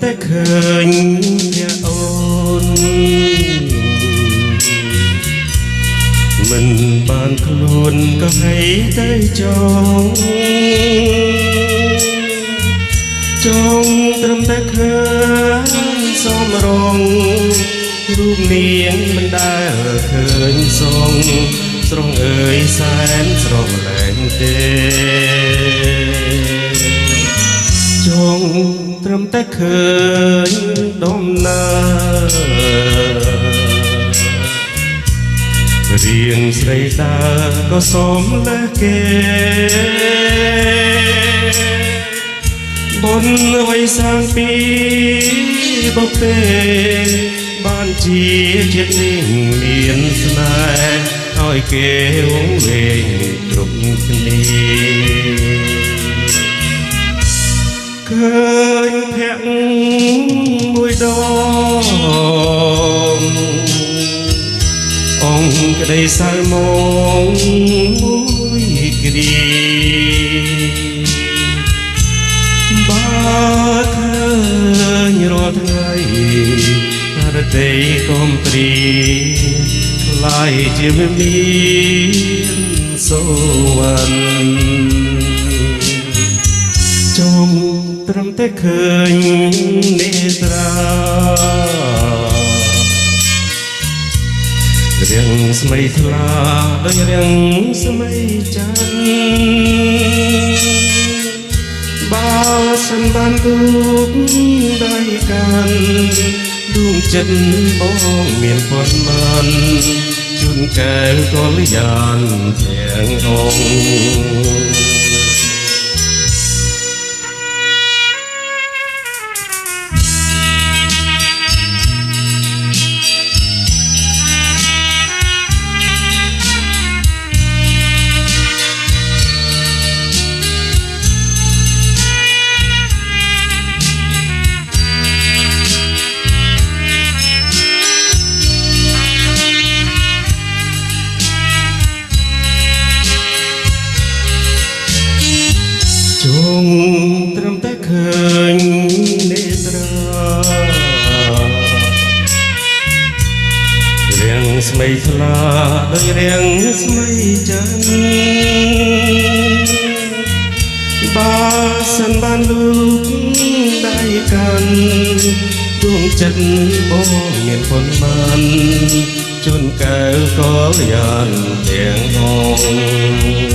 តែឃើញអ្នកអូនមិនបានខ្លួនក៏ให้តែចង់ត្រឹមតែឃើញសមរងរូបនាងមិនដែលឃើញសងស្រងអើយសែនស្រងលែងទេចង់ត្រឹមតែឃើញដំណើររៀងស្រីតាក៏សមលេះគេបុណ្យអ្វីសាងពីបុព្វេបានជាជាតិនេះមានស្នេហ៍ឲ្យគេវងវែងគ្រប់គ្នាឃើញភ័ក្រមួយដងអង្គក្តីសៅមងមួយគ្រាបើឃើញរាល់ថ្ងៃរតីកំព្រីខ្លាយជាវិមានសូវណ្ណចង់ត្រឹមតែឃើញនេត្រារៀងស្មីថ្លាដូចរៀងស្មីច័ន្ទបើសិនបានទូកដៃកាន់ដួងចិត្តបងមានប៉ុន្មានជូនកែវកល្យានទាំងអង្គចង់ត្រឹមតែឃើញនេត្រារៀងស្មីថ្លាដូចរៀងស្មីច័ន្ទបើសិនបានលូកដៃកាន់ដួងចិត្តបងមានប៉ុន្មានជួនកែវកល្យានទាំងអង្គ